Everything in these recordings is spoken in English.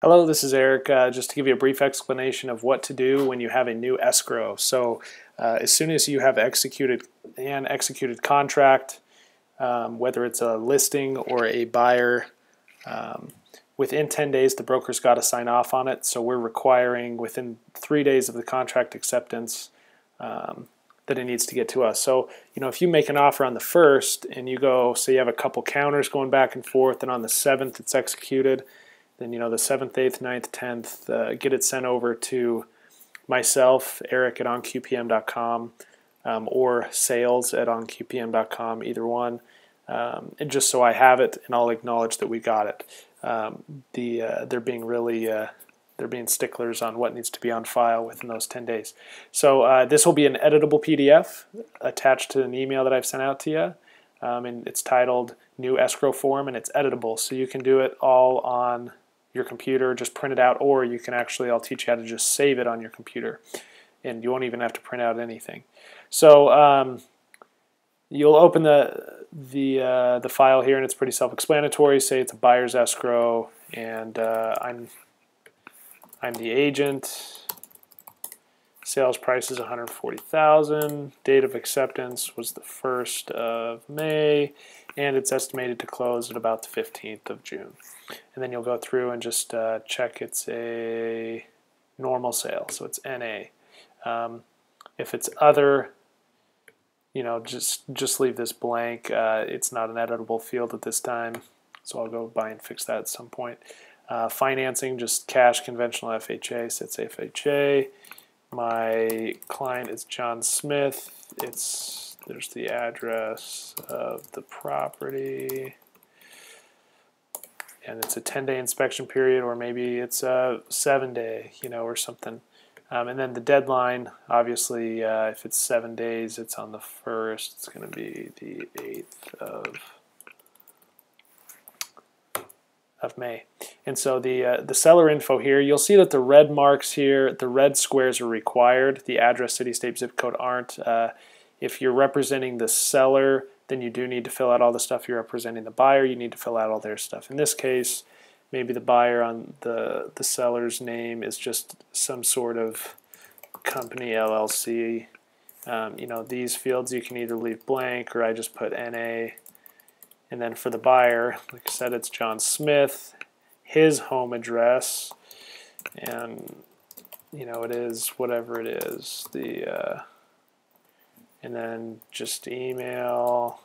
Hello, this is Eric. Just to give you a brief explanation of what to do when you have a new escrow. So as soon as you have executed contract, whether it's a listing or a buyer, within 10 days the broker's got to sign off on it. So we're requiring within 3 days of the contract acceptance that it needs to get to us. So if you make an offer on the 1st and you go, so you have a couple counters going back and forth, and on the 7th it's executed, then the 7th, 8th, 9th, 10th, get it sent over to myself, Eric at onqpm.com, or sales at onqpm.com, either one, and just so I have it and I'll acknowledge that we got it. They're being sticklers on what needs to be on file within those 10 days. So this will be an editable PDF attached to an email that I've sent out to you, and it's titled New Escrow Form, and it's editable, so you can do it all on your computer, just print it out, or you can actually, I'll teach you how to just save it on your computer, and you won't even have to print out anything. So you'll open the file here, and it's pretty self-explanatory. Say it's a buyer's escrow, and I'm the agent. Sales price is $140,000. Date of acceptance was the 1st of May, and it's estimated to close at about the 15th of June. And then you'll go through and just check it's a normal sale, so it's NA. If it's other, just leave this blank. It's not an editable field at this time, so I'll go by and fix that at some point. Financing, just cash, conventional FHA, so it's FHA. My client is John Smith. There's the address of the property, and it's a 10-day inspection period, or maybe it's a 7-day, or something. And then the deadline, obviously, if it's 7 days, it's on the 1st. It's going to be the 8th of May. And so the seller info here, you'll see that the red marks here, the red squares are required. The address, city, state, zip code aren't. If you're representing the seller, then you do need to fill out all the stuff. If you're representing the buyer, you need to fill out all their stuff. In this case, maybe the buyer on the seller's name is just some sort of company, LLC. These fields you can either leave blank, or I just put NA. And then for the buyer, like I said, it's John Smith, his home address, and it is whatever it is. And then just email,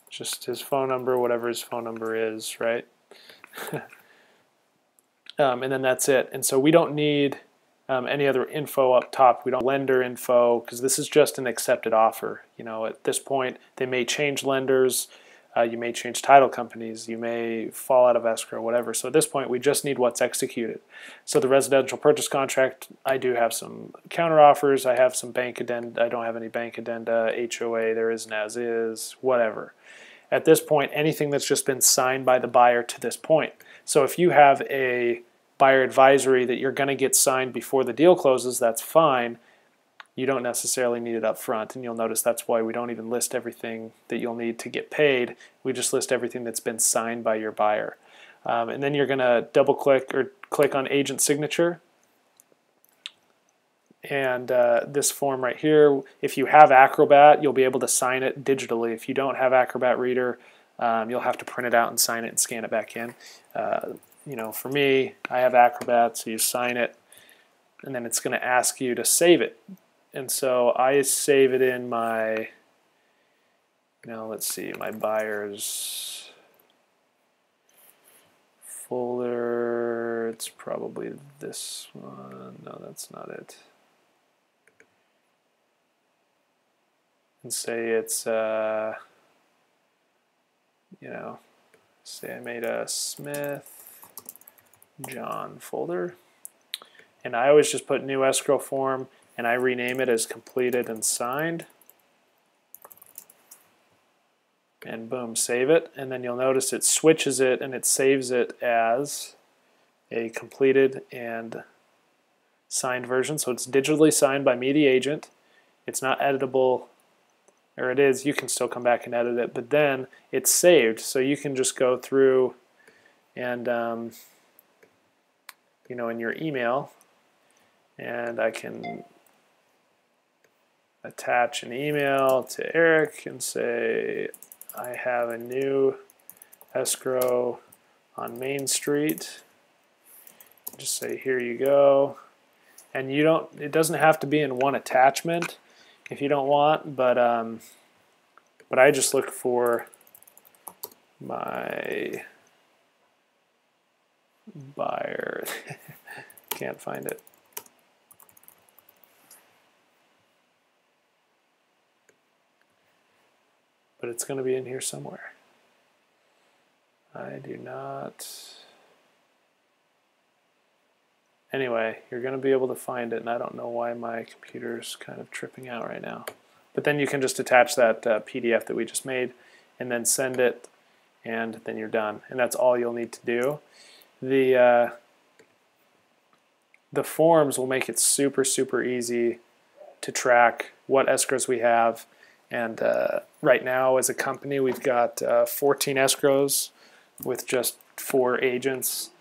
just his phone number, whatever his phone number is, right? And then that's it. And so we don't need any other info up top. We don't lender info, because this is just an accepted offer. At this point, they may change lenders, you may change title companies, you may fall out of escrow, whatever. So at this point, we just need what's executed. So the residential purchase contract, I do have some counter offers. I have some bank addenda. I don't have any bank addenda. HOA, there is an as is, whatever. At this point, anything that's just been signed by the buyer to this point. So if you have a buyer advisory that you're going to get signed before the deal closes, that's fine. You don't necessarily need it up front, and you'll notice that's why we don't even list everything that you'll need to get paid. We just list everything that's been signed by your buyer. And then you're going to double click or click on agent signature, and this form right here, if you have Acrobat, you'll be able to sign it digitally. If you don't have Acrobat Reader, you'll have to print it out and sign it and scan it back in. For me, I have Acrobat, so you sign it, and then it's going to ask you to save it. And so I save it in my, let's see, my buyer's folder. It's probably this one. No, that's not it. And say it's, say I made a Smith John folder, and I always just put new escrow form, and I rename it as completed and signed, and boom, save it. And then you'll notice it switches it and it saves it as a completed and signed version. So it's digitally signed by me, the agent. It's not editable, or it is, you can still come back and edit it, but then it's saved, so you can just go through and you know, in your email, and I can attach an email to Eric and say, I have a new escrow on Main Street. Just say, here you go. And you don't, it doesn't have to be in one attachment if you don't want, but I just look for my buyer. Can't find it. But it's going to be in here somewhere. I do not. Anyway, you're going to be able to find it, and I don't know why my computer's kind of tripping out right now. But then you can just attach that PDF that we just made and then send it, and then you're done. And that's all you'll need to do. The forms will make it super, super easy to track what escrows we have. And right now, as a company, we've got 14 escrows with just 4 agents.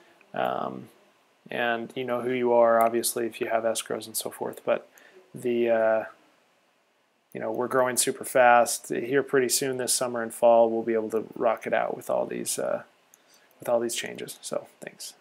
And you know who you are, obviously, if you have escrows and so forth. But the you know, we're growing super fast. Here pretty soon this summer and fall, we'll be able to rock it out with all these changes. So thanks.